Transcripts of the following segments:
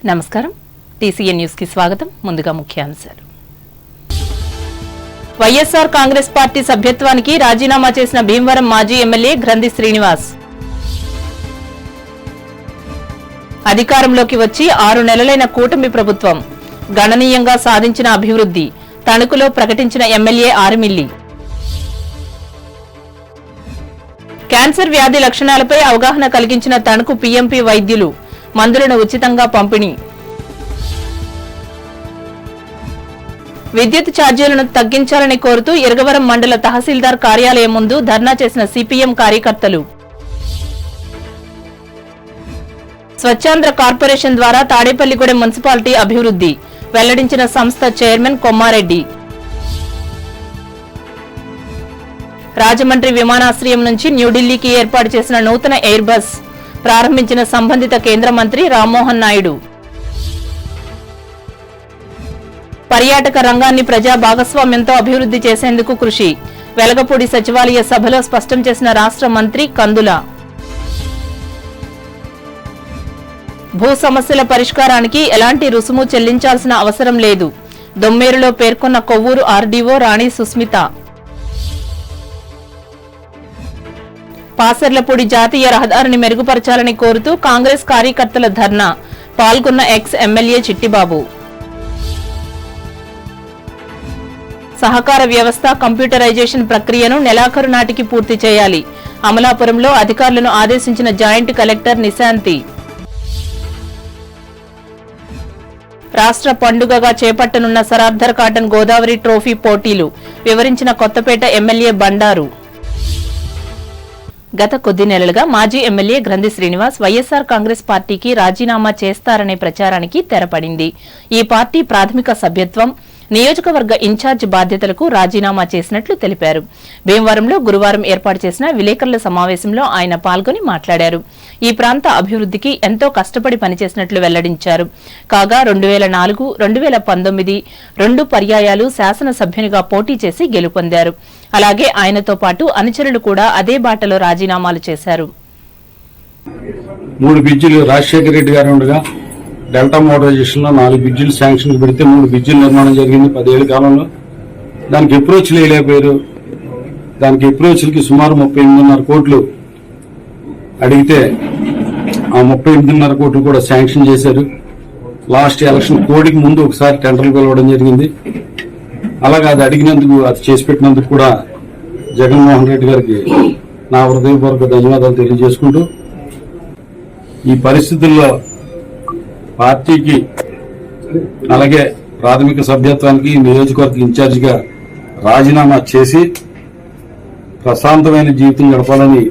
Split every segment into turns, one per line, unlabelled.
నమస్కారం TCN news కి స్వాగతం ముందుగా ముఖ్యాంశాలు వైఎస్ఆర్ కాంగ్రెస్ పార్టీ సభ్యత్వానికి రాజీనామా చేసిన భీమవరం మాజీ ఎమ్మెల్యే గ్రంథి శ్రీనివాస్ అధికారంలోకి వచ్చి 6 నెలలైన కూటమి ప్రభుత్వం గణనీయంగా సాధించిన అభివృద్ధి తణుకులో ప్రకటించిన ఎమ్మెల్యే ఆర్మిల్లి క్యాన్సర్ వ్యాధి లక్షణాలపై అవగాహన కలిగించిన తణుకు పీఎంపీ వైద్యులు మందులను ఉచితంగా పంపిణీ విద్యుత్ ఛార్జీలను తగ్గించాలని కోరుతూ ఇరగవరం మండల తహసీల్దార్ కార్యాలయం ముందు ధర్నా చేసిన సిపిఎం కార్యకర్తలు స్వచ్ఛాంధ్ర కార్పొరేషన్ ద్వారా తాడేపల్లిగూడెం మున్సిపాలిటీ అభివృద్ధి వెల్లడించిన సంస్థ చైర్మన్ కొమ్మారెడ్డి రాజమండ్రి విమానాశ్రయం నుంచి న్యూఢిల్లీకి ఏర్పాటు చేసిన నూతన ఎయిర్ బస్ ప్రారంభించిన సంబంధిత కేంద్ర మంత్రి రామ్మోహన్ నాయుడు పర్యాటక రంగాన్ని ప్రజా భాగస్వామ్యంతో అభివృద్ధి చేసేందుకు కృషి వెలగపూడి సచివాలయ సభలో స్పష్టం చేసిన రాష్ట్ర మంత్రి కందుల భూ సమస్యల పరిష్కారానికి ఎలాంటి రుసుము చెల్లించాల్సిన అవసరం లేదు దొమ్మేరులో పేర్కొన్న కొవ్వూరు ఆర్డీఓ రాణి సుస్మిత పాసర్లపూడి జాతీయ రహదారిని మెరుగుపరచాలని కోరుతూ కాంగ్రెస్ కార్యకర్తల ధర్నా పాల్గొన్న ఎక్స్ ఎమ్మెల్యే చిట్టిబాబు సహకార వ్యవస్థ కంప్యూటరైజేషన్ ప్రక్రియను నెలాఖరు నాటికి పూర్తి చేయాలి అమలాపురంలో అధికారులను ఆదేశించిన జాయింట్ కలెక్టర్ నిశాంతి రాష్ట్ర పండుగగా చేపట్టనున్న సరార్థర్ కాటన్ గోదావరి ట్రోఫీ పోటీలు వివరించిన కొత్తపేట ఎమ్మెల్యే బండారు గత కొద్ది నెలలుగా మాజీ ఎమ్మెల్యే గ్రంథి శ్రీనివాస్ వైఎస్ఆర్ కాంగ్రెస్ పార్టీకి రాజీనామా చేస్తారనే ప్రచారానికి తెరపడింది ఈ పార్టీ ప్రాథమిక సభ్యత్వం నియోజకవర్గ ఇన్ఛార్జ్ బాధ్యతలకు రాజీనామా చేసినట్లు తెలిపారు భీమవరంలో గురువారం ఏర్పాటు చేసిన విలేకరుల సమావేశంలో ఆయన పాల్గొని మాట్లాడారు ఈ ప్రాంత అభివృద్ధికి ఎంతో కష్టపడి పనిచేసినట్లు వెల్లడించారు కాగా 2004, 2019 2 పర్యాయాలు శాసనసభ్యునిగా పోటీ చేసి గెలుపొందారు అలాగే ఆయనతో పాటు అనుచరులు కూడా అదే బాటలో రాజీనామాలు చేశారు
3 బ్రిడ్జిలు రాజశేఖర రెడ్డి గారు ఉండగా డెల్టా మోటరైజేషన్ లో 4 బ్రిడ్జిలు శాంక్షన్ పెడితే 3 బ్రిడ్జిల నిర్మాణం జరిగింది 10 ఏళ్ల కాలంలో దానికి అప్రోచ్లు వేయలేకపోయారు దానికి అప్రోచ్లకి సుమారు 38.5 కోట్లు అడిగితే ఆ 38.5 కోట్లు కూడా శాంక్షన్ చేశారు లాస్ట్ ఎలక్షన్ కోడికి ముందు ఒకసారి టెండర్లు పిలవడం జరిగింది అలాగే అది అడిగినందుకు అది చేసి పెట్టినందుకు కూడా జగన్మోహన్ రెడ్డి గారికి నా హృదయపూర్వక ధన్యవాదాలు తెలియజేసుకుంటూ ఈ పరిస్థితుల్లో పార్టీకి అలాగే ప్రాథమిక సభ్యత్వానికి నియోజకవర్గ ఇన్ఛార్జిగా రాజీనామా చేసి ప్రశాంతమైన జీవితం గడపాలని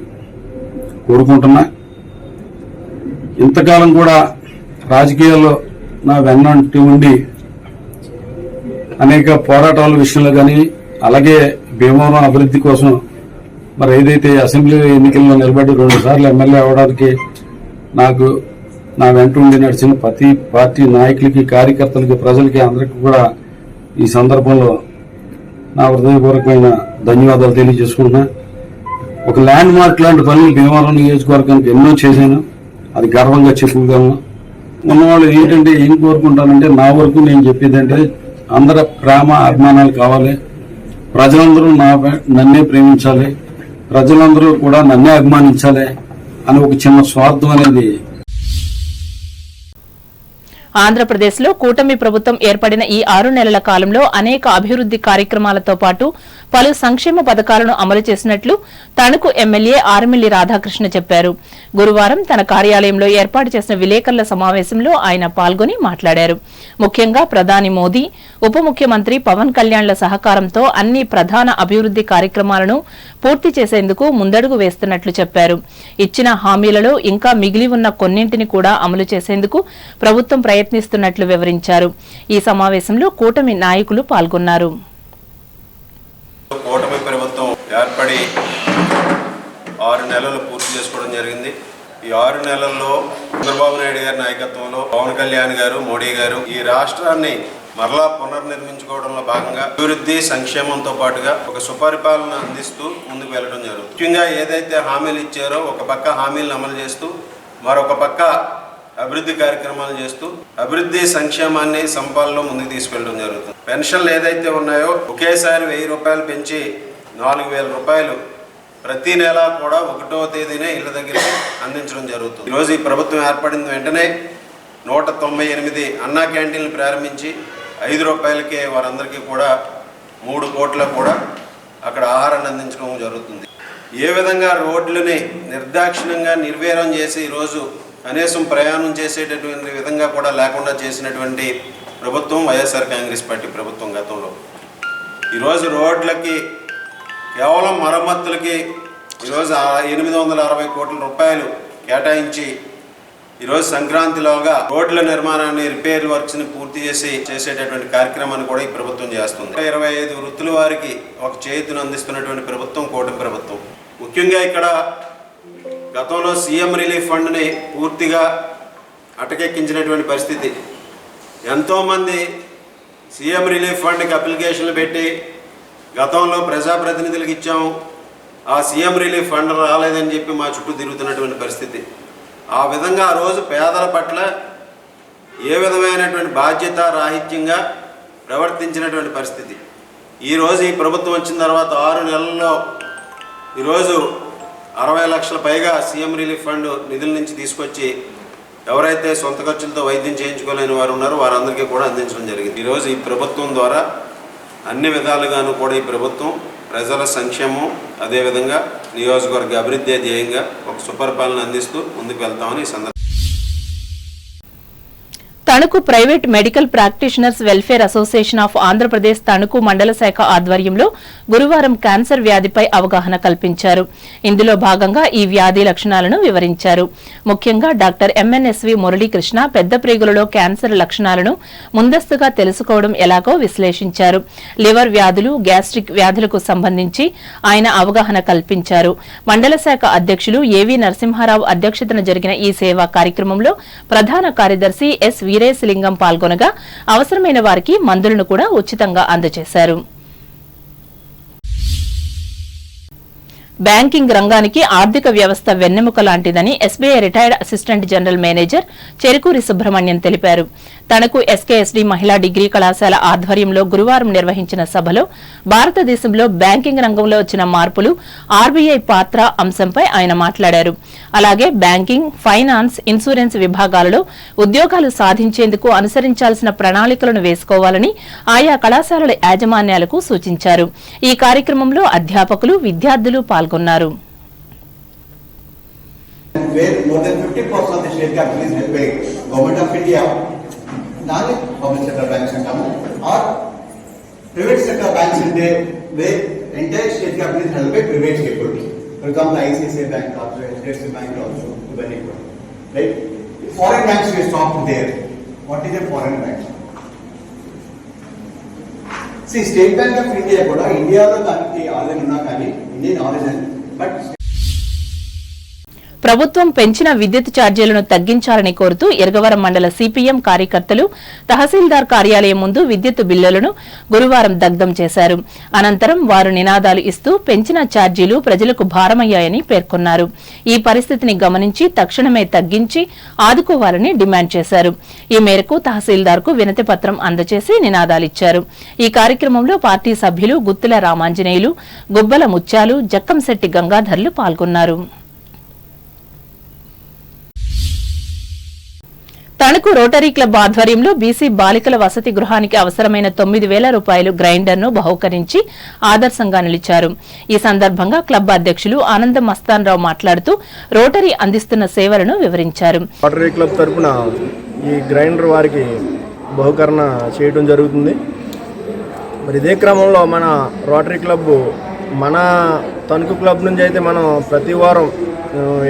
కోరుకుంటున్నా ఇంతకాలం కూడా రాజకీయాల్లో నా వెన్నంటి ఉండి అనేక పోరాటాల విషయంలో కానీ అలాగే భీమవరం అభివృద్ధి కోసం మరి ఏదైతే అసెంబ్లీ ఎన్నికల్లో నిలబడి 2 సార్లు ఎమ్మెల్యే అవడానికి నాకు నా వెంట ఉండి నడిచిన ప్రతి పార్టీ నాయకులకి కార్యకర్తలకి ప్రజలకి అందరికీ కూడా ఈ సందర్భంలో నా హృదయపూర్వకమైన ధన్యవాదాలు తెలియజేసుకుంటున్నా ఒక ల్యాండ్ మార్క్ లాంటి పనులు భీమవరం నియోజకవర్గానికి ఎన్నో చేశాను అది గర్వంగా చెప్పుకోగలను ఉన్నవాళ్ళు ఏంటంటే ఏం కోరుకుంటానంటే నా వరకు నేను చెప్పేదంటే అందరి ప్రేమ అభిమానాలు కావాలి ప్రజలందరూ నన్నే ప్రేమించాలి ప్రజలందరూ కూడా నన్నే అభిమానించాలి అని ఒక చిన్న స్వార్థం అనేది
ఆంధ్రప్రదేశ్లో కూటమి ప్రభుత్వం ఏర్పడిన ఈ 6 నెలల కాలంలో అనేక అభివృద్ధి కార్యక్రమాలతో పాటు పలు సంక్షేమ పథకాలను అమలు చేసినట్లు తణుకు ఎమ్మెల్యే ఆర్మిల్లి రాధాకృష్ణ చెప్పారు గురువారం తన కార్యాలయంలో ఏర్పాటు చేసిన విలేకరుల సమావేశంలో ఆయన పాల్గొని మాట్లాడారు ముఖ్యంగా ప్రధాని మోదీ ఉప ముఖ్యమంత్రి పవన్ కళ్యాణ్ల సహకారంతో అన్ని ప్రధాన అభివృద్ధి కార్యక్రమాలను పూర్తి చేసేందుకు ముందడుగు వేస్తున్నట్లు చెప్పారు ఇచ్చిన హామీలలో ఇంకా మిగిలి ఉన్న కొన్నింటిని కూడా అమలు చేసేందుకు ప్రభుత్వం ప్రయత్నిస్తున్నట్లు వివరించారు ఈ సమావేశంలో కూటమి నాయకులు పాల్గొన్నారు
కూటమి ప్రభుత్వం ఏర్పడి 6 నెలలు పూర్తి చేసుకోవడం జరిగింది ఈ 6 నెలల్లో చంద్రబాబు నాయుడు గారి నాయకత్వంలో పవన్ కళ్యాణ్ గారు మోడీ గారు ఈ రాష్ట్రాన్ని మరలా పునర్నిర్మించుకోవడంలో భాగంగా అభివృద్ధి సంక్షేమంతో పాటుగా ఒక సుపరిపాలన అందిస్తూ ముందుకు వెళ్ళడం జరుగుతుంది ముఖ్యంగా ఏదైతే హామీలు ఇచ్చారో ఒక పక్క హామీలను అమలు చేస్తూ మరొక పక్క అభివృద్ధి కార్యక్రమాలు చేస్తూ అభివృద్ధి సంక్షేమాన్ని సంపాదనలో ముందుకు తీసుకెళ్ళడం జరుగుతుంది. పెన్షన్లు ఏదైతే ఉన్నాయో ఒకేసారి 1000 రూపాయలు పెంచి 4000 రూపాయలు ప్రతి నెల కూడా 1వ తేదీనే ఇళ్ల దగ్గరికి అందించడం జరుగుతుంది. ఈరోజు ఈ ప్రభుత్వం ఏర్పడిన వెంటనే 198 అన్నా క్యాంటీన్లు ప్రారంభించి 5 రూపాయలకే వారందరికీ కూడా 3 కోట్ల కూడా అక్కడ ఆహారాన్ని అందించడం జరుగుతుంది. ఏ విధంగా రోడ్లని నిర్దాక్షిణ్యంగా నిర్వీర్యం చేసి ఈరోజు కనీసం ప్రయాణం చేసేటటువంటి విధంగా కూడా లేకుండా చేసినటువంటి ప్రభుత్వం వైఎస్ఆర్ కాంగ్రెస్ పార్టీ ప్రభుత్వం గతంలో. ఈరోజు రోడ్లకి కేవలం మరమ్మతులకి ఈరోజు 860 కోట్ల రూపాయలు కేటాయించి ఈరోజు సంక్రాంతిలోగా రోడ్ల నిర్మాణాన్ని రిపేర్ వర్క్స్ని పూర్తి చేసేటటువంటి కార్యక్రమాన్ని కూడా ఈ ప్రభుత్వం చేస్తుంది. 25 వృత్తుల వారికి ఒక చేతును అందిస్తున్నటువంటి ప్రభుత్వం కూటమి ప్రభుత్వం. ముఖ్యంగా ఇక్కడ గతంలో సీఎం రిలీఫ్ ఫండ్ని పూర్తిగా అటకెక్కించినటువంటి పరిస్థితి. ఎంతోమంది సీఎం రిలీఫ్ ఫండ్కి అప్లికేషన్లు పెట్టి గతంలో ప్రజాప్రతినిధులకు ఇచ్చాము, ఆ సీఎం రిలీఫ్ ఫండ్ రాలేదని చెప్పి మా చుట్టూ తిరుగుతున్నటువంటి పరిస్థితి. ఆ విధంగా ఆ రోజు పేదల పట్ల ఏ విధమైనటువంటి బాధ్యత రాహిత్యంగా ప్రవర్తించినటువంటి పరిస్థితి. ఈరోజు ఈ ప్రభుత్వం వచ్చిన తర్వాత 6 నెలల్లో ఈరోజు 60 లక్షల పైగా సీఎం రిలీఫ్ ఫండ్ నిధుల నుంచి తీసుకొచ్చి ఎవరైతే సొంత ఖర్చులతో వైద్యం చేయించుకోలేని వారు ఉన్నారో వారందరికీ కూడా అందించడం జరిగింది. ఈరోజు ఈ ప్రభుత్వం ద్వారా అన్ని విధాలుగాను కూడా ఈ ప్రభుత్వం ప్రజల సంక్షేమం అదేవిధంగా నియోజకవర్గ అభివృద్ధి ధ్యేయంగా ఒక సుపరిపాలన అందిస్తూ ముందుకు వెళ్తామని ఈ సందర్భంగా
Tanuku private medical practitioners welfare association of Andhra Pradesh Tanuku మండల శాఖ ఆధ్వర్యంలో గురువారం క్యాన్సర్ వ్యాధిపై అవగాహన కల్పించారు. ఇందులో భాగంగా ఈ వ్యాధి లక్షణాలను వివరించారు. ముఖ్యంగా డాక్టర్ ఎంఎన్ఎస్వి మురళీకృష్ణ పెద్ద ప్రేగులలో క్యాన్సర్ లక్షణాలను ముందస్తుగా తెలుసుకోవడం ఎలాగో విశ్లేషించారు. లివర్ వ్యాధులు, గ్యాస్ట్రిక్ వ్యాధులకు సంబంధించి ఆయన అవగాహన కల్పించారు. మండల శాఖ అధ్యక్షులు ఏవి నరసింహారావు అధ్యక్షతన జరిగిన ఈ సేవా కార్యక్రమంలో ప్రధాన కార్యదర్శి ఎస్ వీరేశలింగం పాల్గొనగా అవసరమైన వారికి మందులను కూడా ఉచితంగా అందజేశారు. బ్యాంకింగ్ రంగానికి ఆర్థిక వ్యవస్థ వెన్నెముక లాంటిదని SBI retired assistant general manager Cherukuri Subrahmanyam తెలిపారు. తణుకు ఎస్కేఎస్డీ మహిళా డిగ్రీ కళాశాల ఆధ్వర్యంలో గురువారం నిర్వహించిన సభలో భారతదేశంలో బ్యాంకింగ్ రంగంలో వచ్చిన మార్పులు, ఆర్బీఐ పాత్ర అంశంపై ఆయన మాట్లాడారు. అలాగే బ్యాంకింగ్, ఫైనాన్స్, ఇన్సూరెన్స్ విభాగాలలో ఉద్యోగాలు సాధించేందుకు అనుసరించాల్సిన ప్రణాళికలను వేసుకోవాలని ఆయా కళాశాలల యాజమాన్యాలకు సూచించారు. ఈ కార్యక్రమంలో అధ్యాపకులు, విద్యార్థులు పాల్గొన్నారు.
Where more than 50% of the share capital is held by Government of India, non-public sector banks or private sector banks in there, where entire share capital is held by private people. For example, ICICI Bank also, HDFC Bank also, right? Foreign banks we stopped there. What is a foreign bank? See, State Bank of India kuda India lo kaniki origin unna kani Indian origin, but
ప్రభుత్వం పెంచిన విద్యుత్ ఛార్జీలను తగ్గించాలని కోరుతూ ఎర్గవరం మండల CPM కార్యకర్తలు తహసీల్దార్ కార్యాలయం ముందు విద్యుత్ బిల్లులను గురువారం దగ్ధం చేశారు. అనంతరం వారు నినాదాలు ఇస్తూ పెంచిన ఛార్జీలు ప్రజలకు భారమయ్యాయని పేర్కొన్నారు. ఈ పరిస్థితిని గమనించి తక్షణమే తగ్గించి ఆదుకోవాలని డిమాండ్ చేశారు. ఈ మేరకు తహసీల్దార్కు వినతి పత్రం అందజేసి నినాదాలిచ్చారు. ఈ కార్యక్రమంలో పార్టీ సభ్యులు గుత్తుల రామాంజనేయులు, గుబ్బల ముత్యాలు, జక్కంశెట్టి గంగాధర్లు పాల్గొన్నారు. తణుకు రోటరీ క్లబ్ ఆధ్వర్యంలో బీసీ బాలికల వసతి గృహానికి అవసరమైన 9,000 రూపాయలు గ్రైండర్ను బహూకరించి ఆదర్శంగా నిలిచారు. ఈ సందర్భంగా క్లబ్ అధ్యక్షులు ఆనందం మస్తాన్ రావు మాట్లాడుతూ రోటరీ అందిస్తున్న సేవలను వివరించారు.
రోటరీ క్లబ్ తరపున ఈ గ్రైండర్ వారికి బహుకరణ చేయడం జరుగుతుంది. మరి ఇదే క్రమంలో మన రోటరీ క్లబ్ మన తణుకు క్లబ్ నుంచి అయితే మనం ప్రతి వారం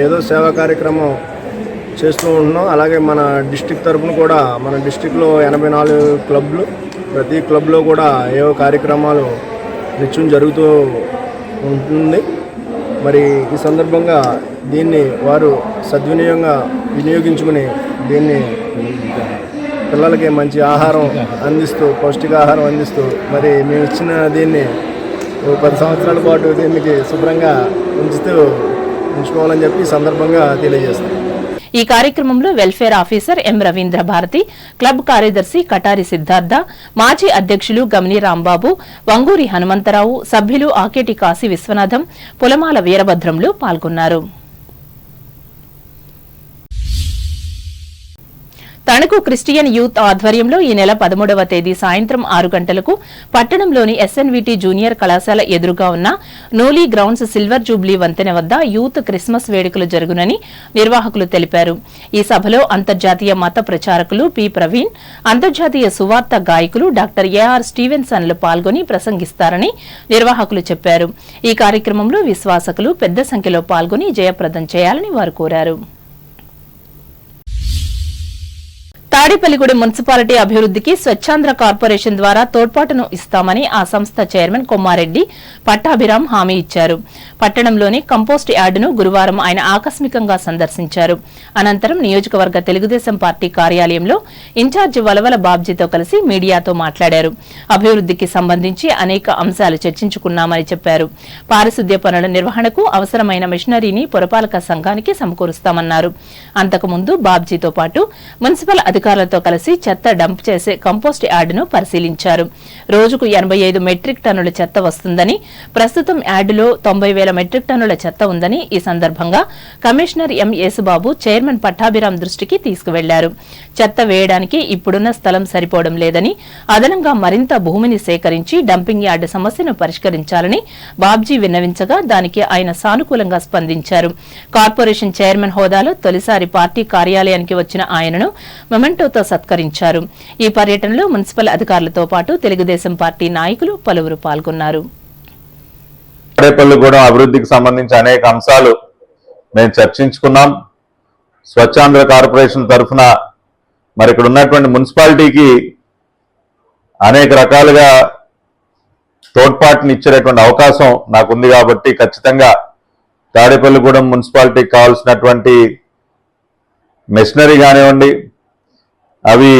ఏదో సేవా కార్యక్రమం చేస్తూ ఉంటున్నాం. అలాగే మన డిస్టిక్ తరఫున కూడా మన డిస్టిక్లో 84 క్లబ్లు, ప్రతి క్లబ్లో కూడా ఏవో కార్యక్రమాలు నిత్యం జరుగుతూ ఉంటుంది. మరి ఈ సందర్భంగా దీన్ని వారు వినియోగించుకుని దీన్ని పిల్లలకి మంచి ఆహారం అందిస్తూ, పౌష్టికాహారం అందిస్తూ మరి మేము ఇచ్చిన దీన్ని 10 సంవత్సరాల పాటు దీనికి శుభ్రంగా ఉంచుకోవాలని చెప్పి ఈ సందర్భంగా తెలియజేస్తాం.
ఈ కార్యక్రమంలో welfare officer M Ravindra Bharathi, club కార్యదర్శి కటారి సిద్ధార్థ, మాజీ అధ్యక్షులు గమని రాంబాబు, వంగూరి హనుమంతరావు, సభ్యులు ఆకేటి కాశీ విశ్వనాథం, పులమాల వీరభద్రంలు పాల్గొన్నారు. తణుకు క్రిస్టియన్ యూత్ ఆధ్వర్యంలో ఈ నెల 13వ తేదీ సాయంత్రం 6 గంటలకు పట్టణంలోని ఎస్ఎన్విటి జూనియర్ కళాశాల ఎదురుగా ఉన్న నూలీ గ్రౌండ్స్ సిల్వర్ జూబ్లీ వంతెన వద్ద యూత్ క్రిస్మస్ వేడుకలు జరుగునని నిర్వాహకులు తెలిపారు. ఈ సభలో అంతర్జాతీయ మత ప్రచారకులు పి ప్రవీణ్, అంతర్జాతీయ సువార్త గాయకులు డాక్టర్ ఏఆర్ స్టీవెన్సన్లు పాల్గొని ప్రసంగిస్తారని నిర్వాహకులు చెప్పారు. ఈ కార్యక్రమంలో విశ్వాసకులు పెద్ద సంఖ్యలో పాల్గొని జయప్రదం చేయాలని వారు కోరారు. తాడేపల్లిగూడెం మున్సిపాలిటీ అభివృద్ధికి స్వచ్ఛాంధ్ర కార్పొరేషన్ ద్వారా తోడ్పాటును ఇస్తామని ఆ సంస్థ చైర్మన్ కొమ్మారెడ్డి పట్టాభిరామ్ హామీ ఇచ్చారు. పట్టణంలోని కంపోస్ట్ యార్డును గురువారం ఆయన ఆకస్మికంగా సందర్శించారు. అనంతరం నియోజకవర్గ తెలుగుదేశం పార్టీ కార్యాలయంలో ఇన్ఛార్జి వలవల బాబ్జీతో కలిసి మీడియాతో మాట్లాడారు. అభివృద్ధికి సంబంధించి అనేక అంశాలు చర్చించుకున్నామని చెప్పారు. పారిశుద్ధ్య పనుల నిర్వహణకు అవసరమైన మిషనరీని పురపాలక సంఘానికి సమకూరుస్తామన్నారు. అంతకుముందు బాబ్జీతో పాటు మున్సిపల్ అధికారులతో కలిసి చెత్త డంప్ చేసే కంపోస్ట్ యార్డును పరిశీలించారు. రోజుకు 85 మెట్రిక్ టన్నుల చెత్త వస్తుందని, ప్రస్తుతం యార్డులో 90,000 మెట్రిక్ టన్నుల చెత్త ఉందని ఈ సందర్భంగా commissioner M Yesubabu chairman Pattabhiram దృష్టికి తీసుకువెళ్లారు. చెత్త వేయడానికి ఇప్పుడున్న స్థలం సరిపోవడం లేదని, అదనంగా మరింత భూమిని సేకరించి డంపింగ్ యార్డు సమస్యను పరిష్కరించాలని బాబ్జీ విన్నవించగా దానికి ఆయన సానుకూలంగా స్పందించారు. కార్పొరేషన్ చైర్మన్ హోదాలో తొలిసారి పార్టీ కార్యాలయానికి వచ్చిన ఆయనను మొమెంటోతో సత్కరించారు. ఈ పర్యటనలో మున్సిపల్ అధికారులతో పాటు తెలుగుదేశం పార్టీ నాయకులు పలువురు పాల్గొన్నారు.
తాడేపల్లిగూడెం అభివృద్ధికి సంబంధించి అనేక అంశాలు మేము చర్చించుకున్నాం. స్వచ్ఛాంధ్ర కార్పొరేషన్ తరఫున మరి ఇక్కడ ఉన్నటువంటి మున్సిపాలిటీకి అనేక రకాలుగా తోడ్పాటుని ఇచ్చేటువంటి అవకాశం నాకుంది కాబట్టి ఖచ్చితంగా తాడేపల్లిగూడెం మున్సిపాలిటీకి కావాల్సినటువంటి మెషినరీ కానివ్వండి, అవి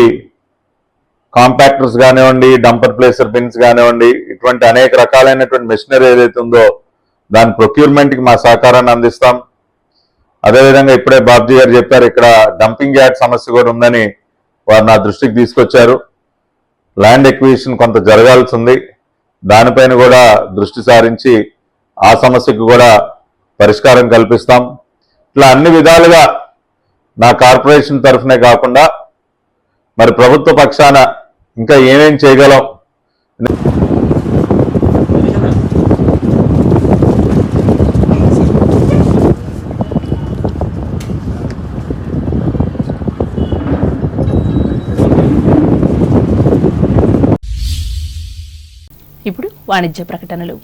కాంపాక్టర్స్ కానివ్వండి, డంపర్ ప్లేసర్ బిన్స్ కానివ్వండి, ఇటువంటి అనేక రకాలైనటువంటి మెషినరీ ఏదైతే ఉందో దాని ప్రొక్యూర్మెంట్కి మా సహకారాన్ని అందిస్తాం. అదేవిధంగా ఇప్పుడే బాబ్జీ గారు చెప్పారు, ఇక్కడ డంపింగ్ యార్డ్ సమస్య కూడా ఉందని వారు నా దృష్టికి తీసుకొచ్చారు. ల్యాండ్ ఎక్విజిషన్ కొంత జరగాల్సి ఉంది, దానిపైన కూడా దృష్టి సారించి ఆ సమస్యకు కూడా పరిష్కారం కల్పిస్తాం. ఇట్లా అన్ని విధాలుగా నా కార్పొరేషన్ తరఫునే కాకుండా మరి ప్రభుత్వ పక్షాన ఇంకా ఏమేం చేయగలం
ఇప్పుడు వాణిజ్య ప్రకటనలు.